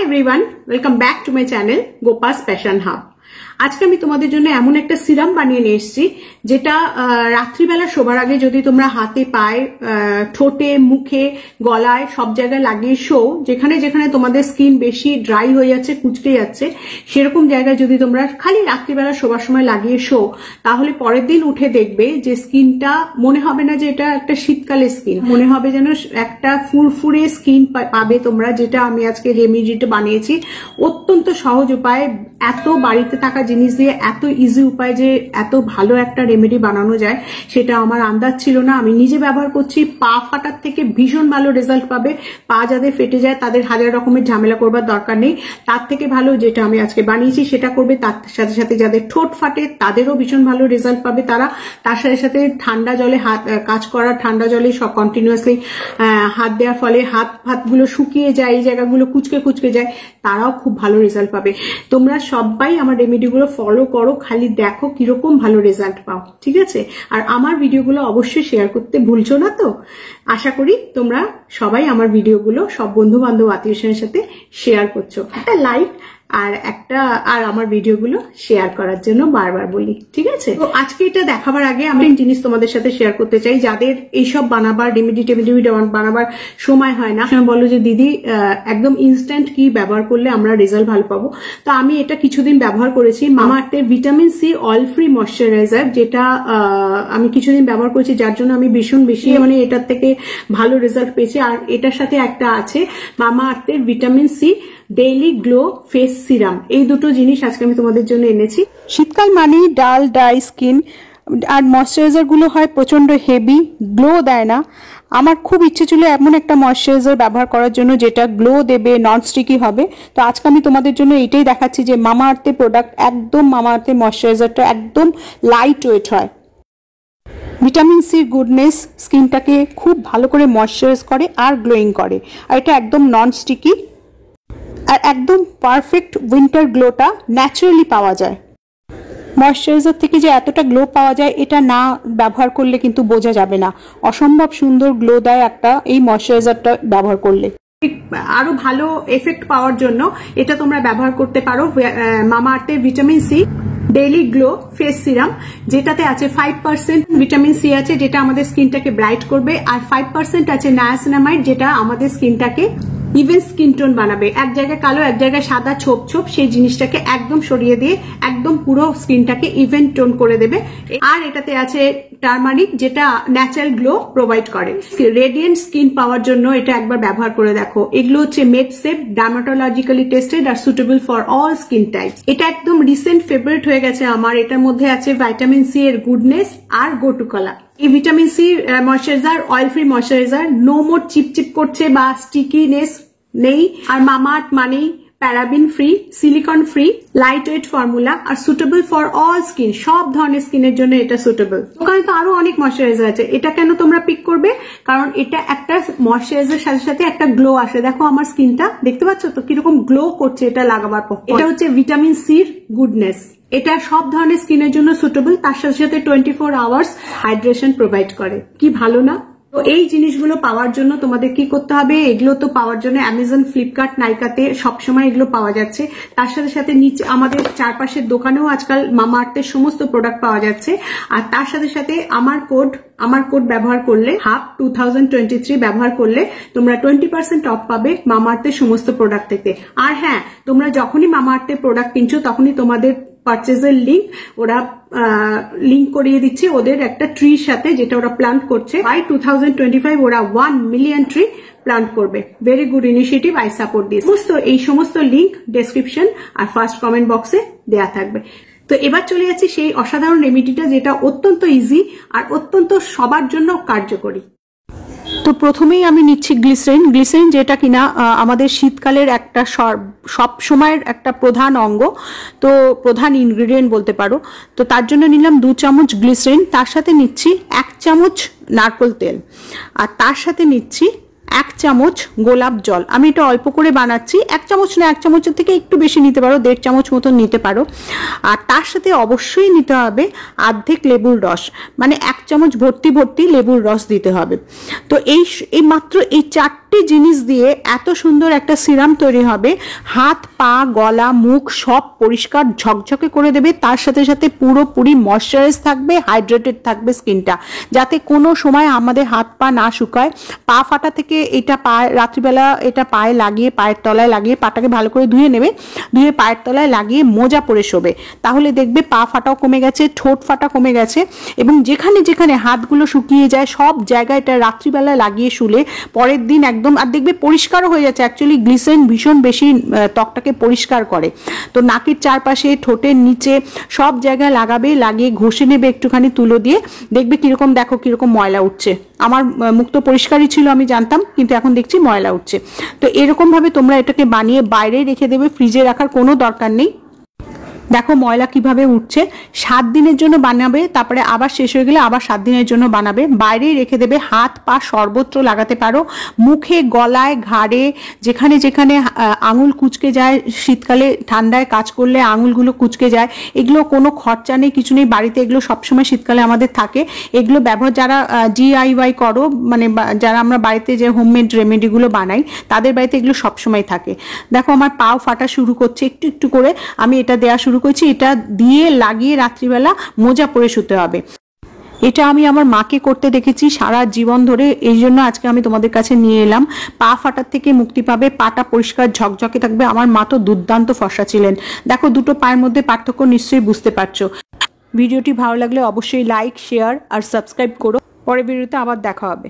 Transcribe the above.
everyone, welcome back to my channel Gopa's Fashion Hub. আজকে আমি তোমাদের জন্য এমন একটা সিরাম বানিয়ে নিয়ে এসেছি যেটা রাত্রিবেলা শোবার আগে যদি তোমরা হাতে পায়ে ঠোঁটে মুখে গলায় সব জায়গায় লাগিয়ে শো, যেখানে যেখানে তোমাদের স্কিন বেশি ড্রাই হয়ে যাচ্ছে কুঁচকে যাচ্ছে সেরকম জায়গায় যদি তোমরা খালি রাত্রিবেলা শোবার সময় লাগিয়ে শো, তাহলে পরের দিন উঠে দেখবে যে স্কিনটা মনে হবে না যে এটা একটা শীতকালের স্কিন, মনে হবে যেন একটা ফুরফুরে স্কিন পাবে তোমরা। যেটা আমি আজকে রেমেডিটা বানিয়েছি অত্যন্ত সহজ উপায়, এত বাড়িতে থাকা জিনিস দিয়ে এত ইজি উপায় যে এত ভালো একটা রেমেডি বানানো যায় সেটা আমার আন্দাজ ছিল না। আমি নিজে ব্যবহার করছি, পা ফাটার থেকে ভীষণ ভালো রেজাল্ট পাবে। পা যাদের ফেটে যায় তাদের হাজার রকমের ঝামেলা করবার দরকার নেই, তার থেকে ভালো যেটা আমি আজকে বানিয়েছি সেটা করবে। তার সাথে সাথে যাদের ঠোঁট ফাটে তাদেরও ভীষণ ভালো রেজাল্ট পাবে তারা। তার সাথে সাথে ঠান্ডা জলে হাত কাজ করা, ঠান্ডা জলে সব কন্টিনিউয়াসলি হাত দেওয়ার ফলে হাতগুলো শুকিয়ে যায়, এই জায়গাগুলো কুচকে যায়, তারাও খুব ভালো রেজাল্ট পাবে। তোমরা সবাই আমার রেমেডিগুলো ফলো করো, খালি দেখো কিরকম ভালো রেজাল্ট পাও, ঠিক আছে? আর আমার ভিডিওগুলো অবশ্যই শেয়ার করতে ভুলছো না তো। আশা করি তোমরা সবাই আমার ভিডিওগুলো সব বন্ধু বান্ধব আত্মীয়দের সাথে শেয়ার করছো। একটা লাইক আর আমার ভিডিওগুলো শেয়ার করার জন্য বারবার বলি, ঠিক আছে? তো আজকে এটা দেখাবার আগে আমি একটা জিনিস তোমাদের সাথে শেয়ার করতে চাই। যাদের এইসব বানাবার রেমেডি বানাবার সময় হয় না, বলো যে দিদি একদম ইনস্ট্যান্ট কি ব্যবহার করলে আমরা রেজাল্ট ভালো পাবো, তো আমি এটা কিছুদিন ব্যবহার করেছি। মামাআর্থের vitamin C oil free moisturiser, যেটা আমি কিছুদিন ব্যবহার করেছি, যার জন্য আমি ভীষণ বেশি এটার থেকে ভালো রেজাল্ট পেয়েছি। আর এটার সাথে একটা আছে মামাআর্থের vitamin C daily glow face serum. এই দুটো জিনিস আজকে আমি তোমাদের জন্য এনেছি। শীতকাল মানেই ডাল ড্রাই স্কিন, আর ময়শ্চারাইজার গুলো হয় প্রচন্ড হেভি, গ্লো দেয় না। আমার খুব ইচ্ছে ছিল এমন একটা ময়শ্চারাইজার ব্যবহার করার জন্য যেটা গ্লো দেবে, নন স্টিকি হবে। তো আজকে আমি তোমাদের জন্য এটাই দেখাচ্ছি যে মামাআর্থের প্রোডাক্ট, একদম মামাআর্থের ময়শ্চারাইজারটা একদম লাইট ওয়েট হয়। ভিটামিন সির গুডনেস স্কিনটাকে খুব ভালো করে ময়শ্চারাইজ করে আর গ্লোয়িং করে, আর এটা একদম নন স্টিকি আর একদম পারফেক্ট উইন্টার গ্লোটা ন্যাচারালি পাওয়া যায়। ময়শ্চারাইজার থেকে যে এতটা গ্লো পাওয়া যায় এটা না ব্যবহার করলে কিন্তু বোঝা যাবে না। অসম্ভব সুন্দর গ্লো দেয় একটা এই ময়শ্চারাইজারটা ব্যবহার করলে। আরো ভালো এফেক্ট পাওয়ার জন্য এটা তোমরা ব্যবহার করতে পারো মামাআর্থের vitamin C daily glow face serum, যেটাতে আছে 5% ভিটামিন সি আছে, যেটা আমাদের স্কিনটাকে ব্রাইট করবে, আর 5% আছে নায়াসিনামাইড, যেটা আমাদের স্কিনটাকে ইভেন স্কিন টোন বানাবে। এক জায়গায় কালো এক জায়গায় সাদা ছোপ ছোপ সেই জিনিসটাকে একদম সরিয়ে দিয়ে একদম পুরো স্কিনটাকে ইভেন টোন করে দেবে। আর এটাতে আছে টারমারিক, যেটা ন্যাচারাল গ্লো প্রোভাইড করে। রেডিয়েন্ট স্কিন পাওয়ার জন্য এটা একবার ব্যবহার করে দেখো। এগুলো হচ্ছে মেডসেফ, ডার্মাটোলজিক্যালি টেস্টেড আর suitable for all skin types. এটা একদম রিসেন্ট ফেভারিট হয়ে গেছে আমার। এটার মধ্যে আছে ভিটামিন সি এর গুডনেস আর গো টু কালার। এই vitamin C moisturiser oil free moisturiser, no more চিপচিপ করছে বা স্টিকিনেস নেই। আর মামাআর্থ মানেই paraben free, silicone free, light weight formula আর সুটেবল ফর অল স্কিন, সব ধরনের স্কিনের জন্য এটা সুটেবল। ওখানে তো আরো অনেক ময়শ্চারাইজার আছে, এটা কেন তোমরা পিক করবে? কারণ এটা একটা ময়শ্চারাইজার সাথে সাথে একটা গ্লো আসে। দেখো আমার স্কিনটা দেখতে পাচ্ছ তো কিরকম গ্লো করছে এটা লাগাবার পর। এটা হচ্ছে ভিটামিন সির গুডনেস, এটা সব ধরনের স্কিনের জন্য সুটেবল, তার সাথে সাথে 24 আওয়ার্স হাইড্রেশন প্রোভাইড করে। কি ভালো না? তো এই জিনিসগুলো পাওয়ার জন্য তোমাদের কি করতে হবে? এগুলো তো পাওয়ার জন্য অ্যামাজন, ফ্লিপকার্ট, নাইকাতে সবসময় এগুলো পাওয়া যাচ্ছে। তার সাথে সাথে নিচে আমাদের চারপাশের দোকানেও আজকাল মামাআর্থের সমস্ত প্রোডাক্ট পাওয়া যাচ্ছে। আর তার সাথে সাথে আমার কোড ব্যবহার করলে হাব 2023 ব্যবহার করলে তোমরা 20% অফ পাবে মামাআর্থের সমস্ত প্রোডাক্ট থেকে। আর হ্যাঁ, তোমরা যখনই মামাআর্থের প্রোডাক্ট কিনছো তখনই তোমাদের পারচেজের লিঙ্ক ওরা লিঙ্ক করিয়ে দিচ্ছে ওদের একটা ট্রির সাথে, যেটা ওরা প্ল্যান্ট করছে। বাই 2025 ওরা 1 মিলিয়ন ট্রি প্ল্যান্ট করবে। Very good initiative, I support this. এই সমস্ত লিঙ্ক ডেসক্রিপশন আর ফার্স্ট কমেন্ট বক্সে দেয়া থাকবে। তো এবার চলে যাচ্ছি সেই অসাধারণ রেমেডিটা, যেটা অত্যন্ত ইজি আর অত্যন্ত সবার জন্য কার্যকরী। তো প্রথমেই আমি নিচ্ছি গ্লিসারিন, যেটা কিনা আমাদের শীতকালের একটা সব সময়ের একটা প্রধান অঙ্গ, তো প্রধান ইনগ্রেডিয়েন্ট বলতে পারো। তো তার জন্য নিলাম 2 চামচ গ্লিসারিন, তার সাথে নিচ্ছি 1 চামচ নারকেল তেল, আর তার সাথে নিচ্ছি এক চামচ গোলাপ জল। আমি এটা অল্প করে বানাচ্ছি, 1 চামচ না, 1 চামচের থেকে একটু বেশি নিতে পারো, 1.5 চামচ মতন নিতে পারো। আর তার সাথে অবশ্যই নিতে হবে অর্ধেক লেবুর রস, মানে 1 চামচ ভর্তি ভর্তি লেবুর রস দিতে হবে। তো এই মাত্র এই 4টে জিনিস দিয়ে এত সুন্দর একটা সিরাম তৈরি হবে, হাত পা গলা মুখ সব পরিষ্কার ঝকঝকে করে দেবে। তার সাথে সাথে পুরোপুরি ময়শ্চারাইজ থাকবে, হাইড্রেটেড থাকবে স্কিনটা, যাতে কোনো সময় আমাদের হাত পা না শুকায়। পা ফাটা থেকে এটা রাত্রিবেলা এটা পায়ে লাগিয়ে, পায়ের তলায় লাগিয়ে, পাটাকে ভালো করে ধুয়ে নেবে, ধুয়ে পায়ের তলায় লাগিয়ে মোজা পরে শোবে, তাহলে দেখবে পা ফাটাও কমে গেছে, ঠোঁট ফাটা কমে গেছে। এবং যেখানে যেখানে হাতগুলো শুকিয়ে যায় সব জায়গায় এটা রাত্রিবেলা লাগিয়ে শুলে পরের দিন একদম, আর দেখবে পরিষ্কারও হয়ে যাচ্ছে। অ্যাকচুয়ালি গ্লিসারিন ভীষণ বেশি ত্বকটাকে পরিষ্কার করে। তো নাকের চারপাশে, ঠোঁটের নিচে সব জায়গায় লাগাবে, লাগিয়ে ঘষে নেবে একটুখানি তুলো দিয়ে, দেখবে কিরকম, দেখো কিরকম ময়লা উঠছে। আমার মুখ তো পরিষ্কারই ছিল, আমি জানতাম, কিন্তু এখন দেখছি ময়লা উঠছে। তো এরকম ভাবে তোমরা এটাকে বানিয়ে বাইরে রেখে দেবে, ফ্রিজে রাখার কোনো দরকার নেই। দেখো ময়লা কিভাবে উঠছে। 7 দিনের জন্য বানাবে, তারপরে আবার শেষ হয়ে গেলে আবার 7 দিনের জন্য বানাবে, বাইরেই রেখে দেবে। হাত পা সর্বত্র লাগাতে পারো, মুখে গলায় ঘাড়ে যেখানে যেখানে আঙুল কুচকে যায়, শীতকালে ঠান্ডায় কাজ করলে আঙুলগুলো কুচকে যায়, এগুলো কোনো খরচা নেই, কিছু নেই, বাড়িতে এগুলো সবসময় শীতকালে আমাদের থাকে। এগুলো ব্যবহার যারা DIY করো, মানে যারা আমরা বাড়িতে যে হোমমেড রেমেডিগুলো বানাই তাদের বাড়িতে এগুলো সবসময় থাকে। দেখো আমার পাও ফাটা শুরু করছে একটু একটু করে, আমি এটা দেওয়া শুরু করছি। এটা দিয়ে লাগিয়ে রাত্রিবেলা মোজা পরে শুতে হবে। এটা আমি আমার মাকে করতে দেখেছি সারা জীবন ধরে, এই জন্য আজকে আমি তোমাদের কাছে নিয়ে এলাম। পা ফাটার থেকে মুক্তি পাবে, পাটা পরিষ্কার ঝকঝকে থাকবে। আমার মা তো দুর্দান্ত ফর্সা ছিলেন। দেখো দুটো পায়ের মধ্যে পার্থক্য নিশ্চয়ই বুঝতে পারছো। ভিডিওটি ভালো লাগলে অবশ্যই লাইক, শেয়ার আর সাবস্ক্রাইব করো। পরের ভিডিওতে আবার দেখা হবে।